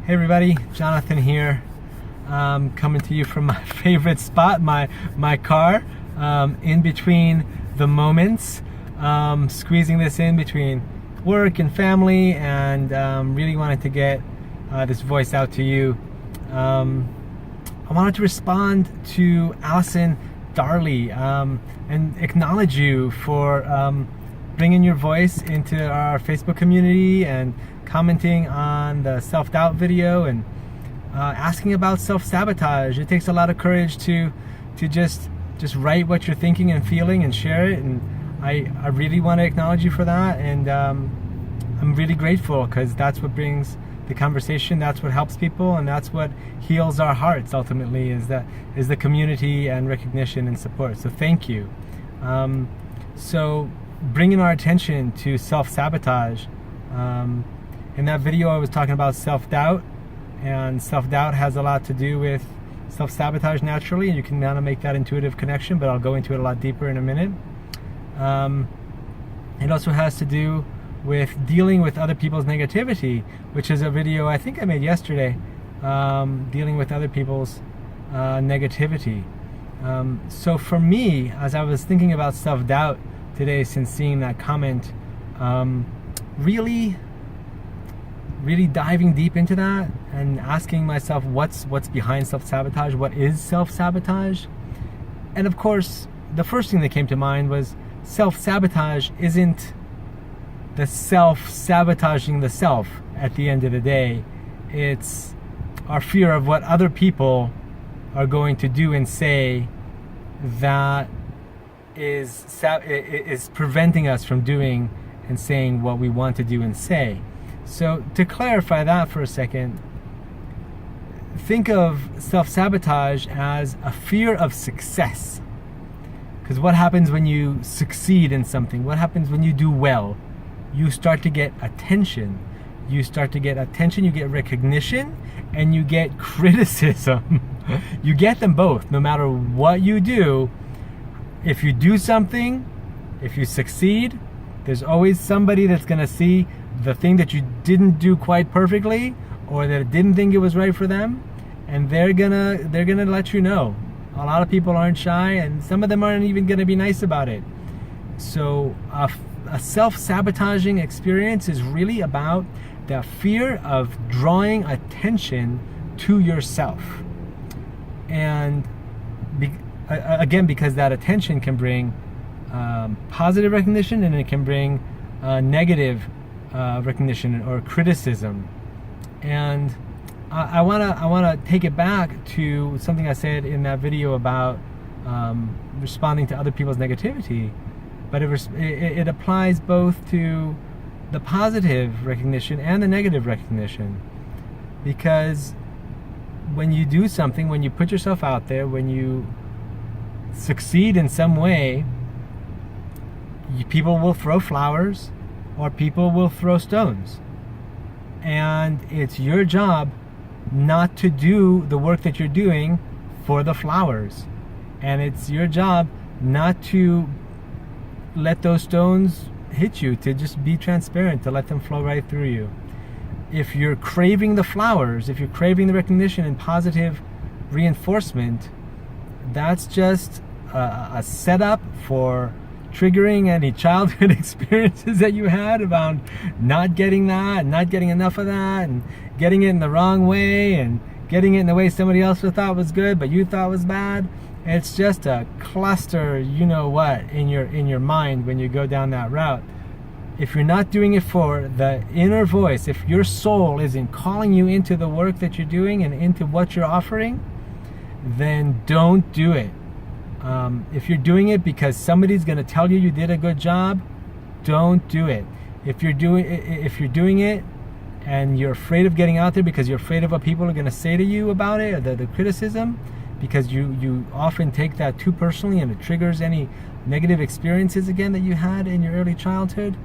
Hey everybody, Jonathan here, coming to you from my favorite spot, my car, in between the moments, squeezing this in between work and family, and really wanted to get this voice out to you. I wanted to respond to Allison Darley and acknowledge you for bringing your voice into our Facebook community and commenting on the self-doubt video and asking about self-sabotage. It takes a lot of courage to just write what you're thinking and feeling and share it, and I really want to acknowledge you for that, and I'm really grateful, because that's what brings the conversation, that's what helps people, and that's what heals our hearts ultimately, is the community and recognition and support. So thank you. So bringing our attention to self-sabotage. In that video I was talking about self-doubt, and self-doubt has a lot to do with self-sabotage naturally, and you can kind of make that intuitive connection, but I'll go into it a lot deeper in a minute. It also has to do with dealing with other people's negativity, which is a video I think I made yesterday, dealing with other people's negativity. So for me, as I was thinking about self-doubt today since seeing that comment, really diving deep into that and asking myself what's behind self-sabotage, what is self-sabotage? And of course, the first thing that came to mind was self-sabotage isn't the self-sabotaging the self at the end of the day. It's our fear of what other people are going to do and say that is preventing us from doing and saying what we want to do and say. So to clarify that for a second, think of self-sabotage as a fear of success. Because what happens when you succeed in something? What happens when you do well? You start to get attention. You get recognition, and you get criticism. You get them both, no matter what you do. If you do something, if you succeed, there's always somebody that's going to see the thing that you didn't do quite perfectly, or that didn't think it was right for them, and they're gonna let you know. A lot of people aren't shy, and some of them aren't even gonna be nice about it. So a self-sabotaging experience is really about the fear of drawing attention to yourself, and again, because that attention can bring positive recognition, and it can bring negative recognition or criticism. And I wanna take it back to something I said in that video about responding to other people's negativity, but it applies both to the positive recognition and the negative recognition. Because when you do something, when you put yourself out there, when you succeed in some way, people will throw flowers, or people will throw stones. And it's your job not to do the work that you're doing for the flowers. And it's your job not to let those stones hit you, to just be transparent, to let them flow right through you. If you're craving the flowers, if you're craving the recognition and positive reinforcement, that's just a setup for triggering any childhood experiences that you had about not getting that, not getting enough of that, and getting it in the wrong way, and getting it in the way somebody else thought was good but you thought was bad. It's just a cluster, you know what, in your mind when you go down that route. If you're not doing it for the inner voice, if your soul isn't calling you into the work that you're doing and into what you're offering, then don't do it. If you're doing it because somebody's going to tell you did a good job, don't do it. If you're doing it and you're afraid of getting out there because you're afraid of what people are going to say to you about it, or the criticism, because you often take that too personally and it triggers any negative experiences again that you had in your early childhood,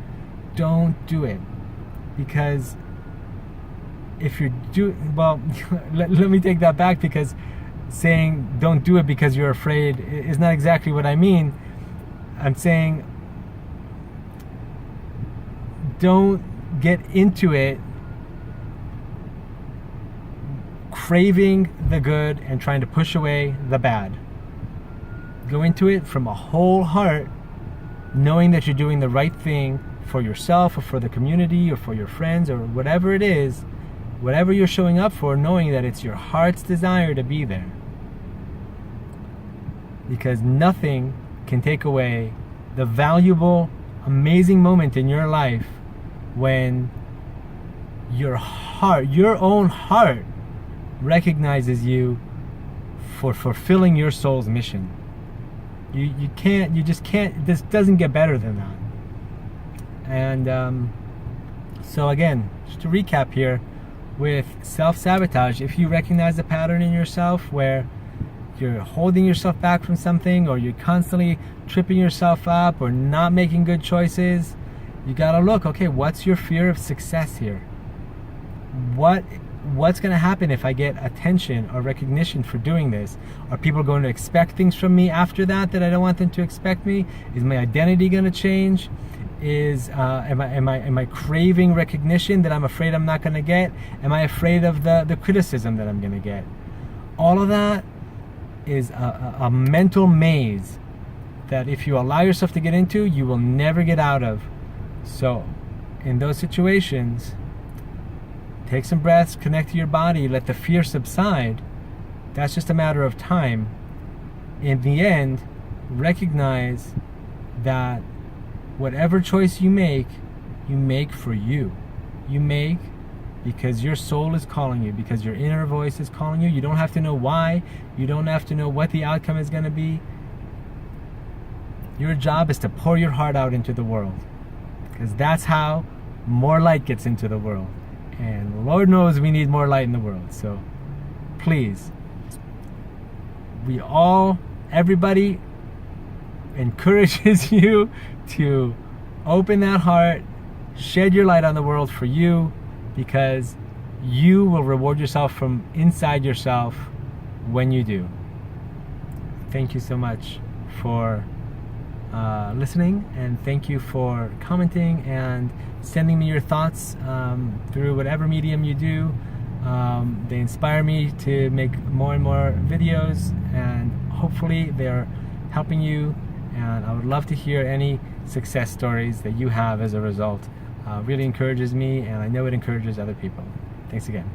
don't do it. Because if you're let me take that back, because saying don't do it because you're afraid is not exactly what I mean. I'm saying don't get into it craving the good and trying to push away the bad. Go into it from a whole heart, knowing that you're doing the right thing for yourself or for the community or for your friends or whatever it is, whatever you're showing up for, knowing that it's your heart's desire to be there. Because nothing can take away the valuable, amazing moment in your life when your heart, your own heart, recognizes you for fulfilling your soul's mission. You just can't, this doesn't get better than that. And so again, just to recap here, with self-sabotage, if you recognize a pattern in yourself where you're holding yourself back from something, or you're constantly tripping yourself up or not making good choices, you gotta look, okay, what's your fear of success here? What's going to happen if I get attention or recognition for doing this? Are people going to expect things from me after that I don't want them to expect me? Is my identity going to change? Am I craving recognition that I'm afraid I'm not going to get? Am I afraid of the criticism that I'm going to get? All of that is a mental maze that if you allow yourself to get into, you will never get out of. So in those situations, take some breaths, connect to your body, let the fear subside. That's just a matter of time. In the end, recognize that whatever choice you make for you. You make because your soul is calling you, because your inner voice is calling you. You don't have to know why. You don't have to know what the outcome is going to be. Your job is to pour your heart out into the world, because that's how more light gets into the world. And Lord knows we need more light in the world. So please, everybody encourages you to open that heart, shed your light on the world for you, because you will reward yourself from inside yourself when you do. Thank you so much for listening, and thank you for commenting and sending me your thoughts through whatever medium you do. They inspire me to make more and more videos, and hopefully they're helping you, and I would love to hear any success stories that you have as a result. Really encourages me, and I know it encourages other people. Thanks again.